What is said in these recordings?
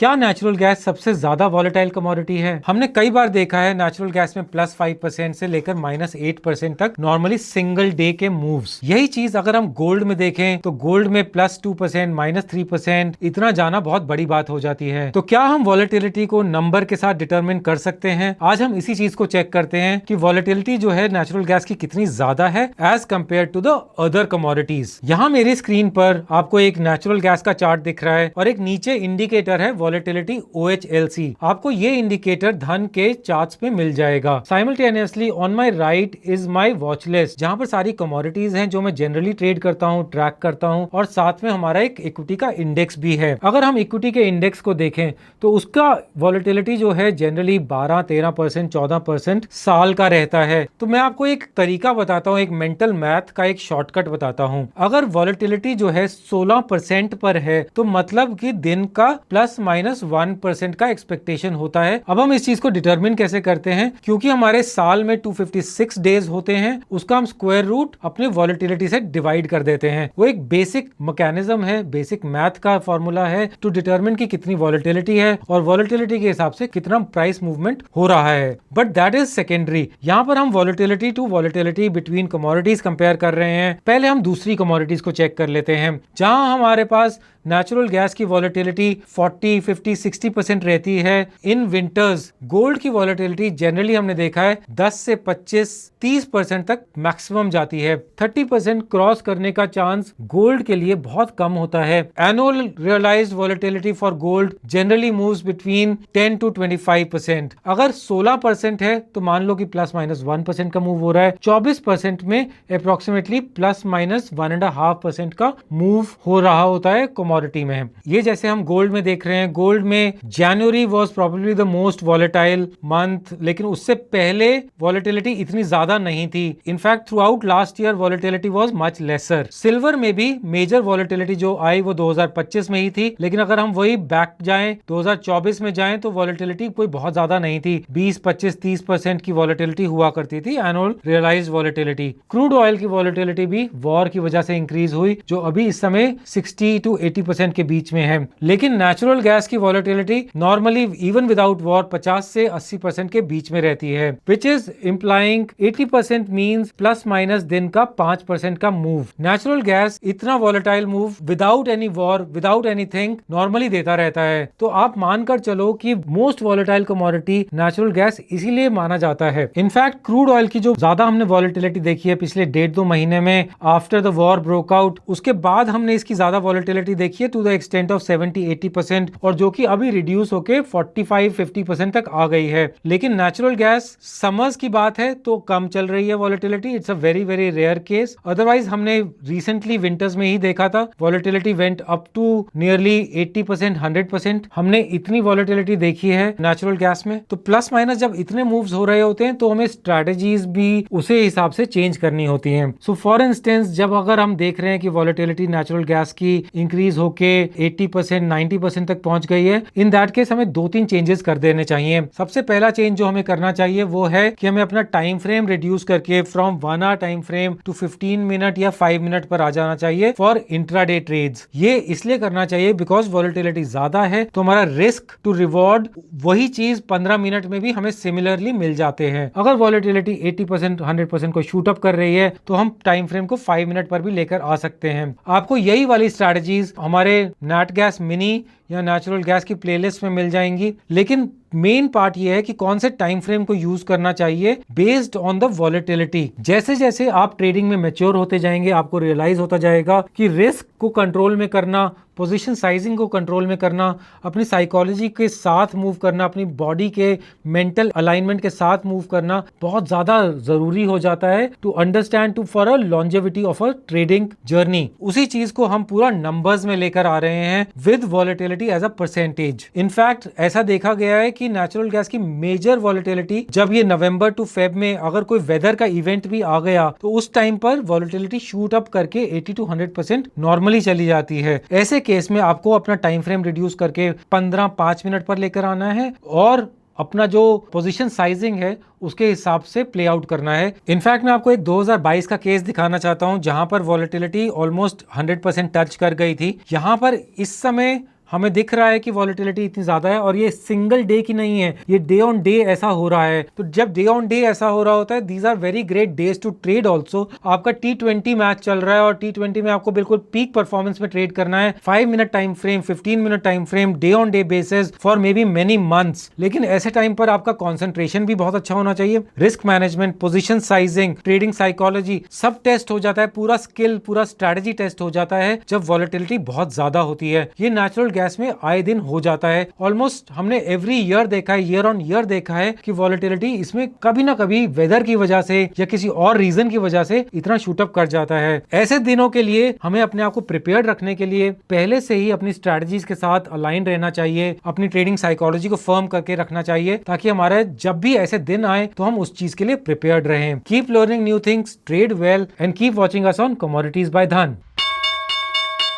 क्या natural gas सबसे ज्यादा वॉलेटाइल कमोडिटी है? हमने कई बार देखा है नेचुरल गैस में +5% से लेकर -8% तक नॉर्मली सिंगल डे के मूव्स। यही चीज अगर हम गोल्ड में देखें तो गोल्ड में +2%, -3% इतना जाना बहुत बड़ी बात हो जाती है। तो क्या हम वॉलेटिलिटी को नंबर के साथ डिटरमिन कर सकते हैं? आज हम इसी चीज को चेक करते हैं कि वॉलेटिलिटी जो है नेचुरल गैस की कितनी ज्यादा है as compare to the other commodities. यहाँ मेरी स्क्रीन पर आपको एक नेचुरल गैस का चार्ट दिख रहा है और एक नीचे इंडिकेटर है वॉलेटिलिटी OHLC। आपको ये इंडिकेटर धन के चार्ट्स पे मिल जाएगा। Simultaneously on my right is my watch list, जहां पर सारी कमोडिटीज हैं जो मैं जनरली ट्रेड करता हूं, ट्रैक करता हूं, और साथ में हमारा एक इक्विटी का इंडेक्स भी है। अगर हम इक्विटी के इंडेक्स को देखें तो उसका वॉलेटिलिटी जो है जनरली 12, 13%, 14% साल का रहता है। तो मैं आपको एक तरीका बताता हूं, एक मेंटल मैथ का एक शॉर्टकट बताता हूं। अगर वॉलेटिलिटी जो है 16% पर है तो मतलब कि दिन का ±1% का एक्सपेक्टेशन होता है। अब हम इस चीज को डिटरमिन कैसे करते हैं? क्योंकि हमारे साल में 256 डेज होते हैं, उसका हम स्क्वायर रूट अपने वॉलेटिलिटी से डिवाइड कर देते हैं। वो एक बेसिक मैकेनिज्म है, बेसिक मैथ का फॉर्मूला है टू डिटरमिन की कितनी वॉलेटिलिटी है और वॉलेटिलिटी के हिसाब से कितना प्राइस मूवमेंट हो रहा है। But that is secondary. यहां पर हम volatility to volatility between commodities compare कर रहे हैं। पहले हम दूसरी कमोडिटीज को चेक कर लेते हैं, जहां हमारे पास नेचुरल गैस की वॉलेटिलिटी 40, 50, 60% रहती है। इन विंटर्स गोल्ड की वॉलेटिलिटी जनरली हमने देखा है 10 से 25, 30% तक मैक्सिमम जाती है। 30% क्रॉस करने का चांस गोल्ड के लिए बहुत कम होता है। Annual realised volatility for gold generally moves between 10 to 25%। अगर 16% है तो मान लो कि ±1% का मूव हो रहा है। 24% में अप्रोक्सीमेटली ±1.5% का मूव हो रहा होता है कमोडिटी में। ये जैसे हम गोल्ड में देख रहे हैं, गोल्ड में January was probably the most volatile month, लेकिन उससे पहले वॉलेटिलिटी इतनी ज्यादा नहीं थी। In fact throughout last year volatility was much lesser. Silver में भी मेजर वॉलेटिलिटी जो आई वो 2025 में ही थी, लेकिन अगर हम वही बैक जाएं 2024 में जाएं तो वॉलेटिलिटी कोई बहुत ज्यादा नहीं थी। 20, 25, 30% की वॉलेटिलिटी हुआ करती थी annual realised volatility. Crude oil की वॉलेटिलिटी भी वॉर की वजह से इंक्रीज हुई, जो अभी इस समय 60 to 80% के बीच में है। लेकिन नेचुरल गैस की volatility normally even without war 50 से 80% के बीच में रहती है, which is implying 80% means plus minus दिन का 5% का मूव। नेचुरल गैस इतना volatile move without any war, without anything normally देता रहता है। तो आप मानकर चलो कि most volatile commodity natural gas इसीलिए माना जाता है। इनफैक्ट क्रूड ऑयल की जो ज्यादा हमने वॉलेटिलिटी देखी है पिछले 1.5-2 महीने में after the war broke out, उसके बाद हमने इसकी ज्यादा वॉलेटिलिटी देखिए टू द एक्सटेंट ऑफ 70-80%, और जो कि अभी रिड्यूस होके 45-50% तक आ गई है। लेकिन नेचुरल गैस समर्स की बात है तो कम चल रही है volatility. It's a very very rare case. Otherwise हमने रिसेंटली विंटर्स में ही देखा था volatility went up to nearly 80%, 100%। हमने इतनी वॉलेटिलिटी देखी है नेचुरल गैस में। तो प्लस माइनस जब इतने मूव्स हो रहे होते हैं तो हमें स्ट्रेटेजीज भी उसे हिसाब से चेंज करनी होती हैं। सो फॉर इंस्टेंस जब अगर हम देख रहे हैं कि वॉलेटिलिटी नेचुरल गैस की इंक्रीज होके 80%, 90% तक पहुंच गई है, इन दैट केस हमें 2-3 चेंजेस कर देने चाहिए। सबसे पहला चेंज जो हमें करना चाहिए वो है कि हमें अपना टाइम फ्रेम रिड्यूस करके from 1 hour time frame to 15 minute या 5 मिनट पर आ जाना चाहिए फॉर इंट्राडे ट्रेड्स। ये इसलिए करना चाहिए बिकॉज वॉलेटिलिटी ज्यादा है तो हमारा रिस्क टू रिवॉर्ड वही चीज 15 मिनट में भी हमें सिमिलरली मिल जाते हैं। अगर वॉलेटिलिटी 80%, 100% को शूट अप कर रही है तो हम टाइम फ्रेम को 5 मिनट पर भी लेकर आ सकते हैं। आपको यही वाली स्ट्रैटेजीज हमारे नेट गैस मिनी या नेचुरल गैस की प्लेलिस्ट में मिल जाएंगी। लेकिन मेन पार्ट ये है कि कौन से टाइम फ्रेम को यूज करना चाहिए बेस्ड ऑन द वॉलेटिलिटी। जैसे जैसे आप ट्रेडिंग में मैच्योर होते जाएंगे आपको रियलाइज होता जाएगा कि रिस्क को कंट्रोल में करना, पोजीशन साइजिंग को कंट्रोल में करना, अपनी साइकोलॉजी के साथ मूव करना, अपनी बॉडी के मेंटल अलाइनमेंट के साथ मूव करना बहुत ज्यादा जरूरी हो जाता है to understand to for a longevity of a trading journey. उसी चीज को हम पूरा नंबर्स में लेकर आ रहे हैं with volatility as a percentage. In fact ऐसा देखा गया है कि नेचुरल गैस की मेजर वॉलेटिलिटी जब ये नवंबर टू फेब में अगर कोई वेदर का इवेंट भी आ गया तो उस टाइम पर वॉलेटिलिटी शूट अप करके 80 to 100% नॉर्मली चली जाती है। ऐसे केस में आपको अपना टाइम फ्रेम रिड्यूस करके 15-5 मिनट पर लेकर आना है और अपना जो पोजीशन साइजिंग है उसके हिसाब से प्ले आउट करना है। इनफैक्ट मैं आपको एक 2022 का केस दिखाना चाहता हूं जहां पर वॉलेटिलिटी ऑलमोस्ट 100% टच कर गई थी। यहां पर इस समय हमें दिख रहा है कि वॉलेटिलिटी इतनी ज्यादा है और ये सिंगल डे की नहीं है, ये डे ऑन डे ऐसा हो रहा है। तो जब डे ऑन डे ऐसा हो रहा होता है, these are very great days to trade also. आपका T20 मैच चल रहा है और T20 में आपको बिल्कुल पीक परफॉर्मेंस में ट्रेड करना है, 5 minute time frame, 15 minute time frame, day on day basis for may be many months. लेकिन ऐसे टाइम पर आपका कॉन्सेंट्रेशन भी बहुत अच्छा होना चाहिए, risk management, position sizing, trading psychology सब टेस्ट हो जाता है, पूरा स्किल, पूरा स्ट्रेटजी टेस्ट हो जाता है जब वॉलेटिलिटी बहुत ज्यादा होती है। ये नेचुरल गैस में आए दिन हो जाता है, ऑलमोस्ट हमने एवरी ईयर देखा है, ईयर ऑन ईयर देखा है कि वॉलेटिलिटी इसमें कभी ना कभी वेदर की वजह से या किसी और रीजन की वजह से इतना शूटअप कर जाता है। ऐसे दिनों के लिए हमें अपने आप को प्रिपेयर्ड रखने के लिए पहले से ही अपनी स्ट्रेटजीज के साथ अलाइन रहना चाहिए, अपनी ट्रेडिंग साइकोलॉजी को फर्म करके रखना चाहिए, ताकि हमारे जब भी ऐसे दिन आए तो हम उस चीज के लिए प्रिपेयर्ड रहें। Keep learning new things, trade well and keep watching us on commodities by Dhan.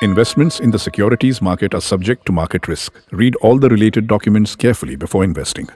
Investments in the securities market are subject to market risk. Read all the related documents carefully before investing.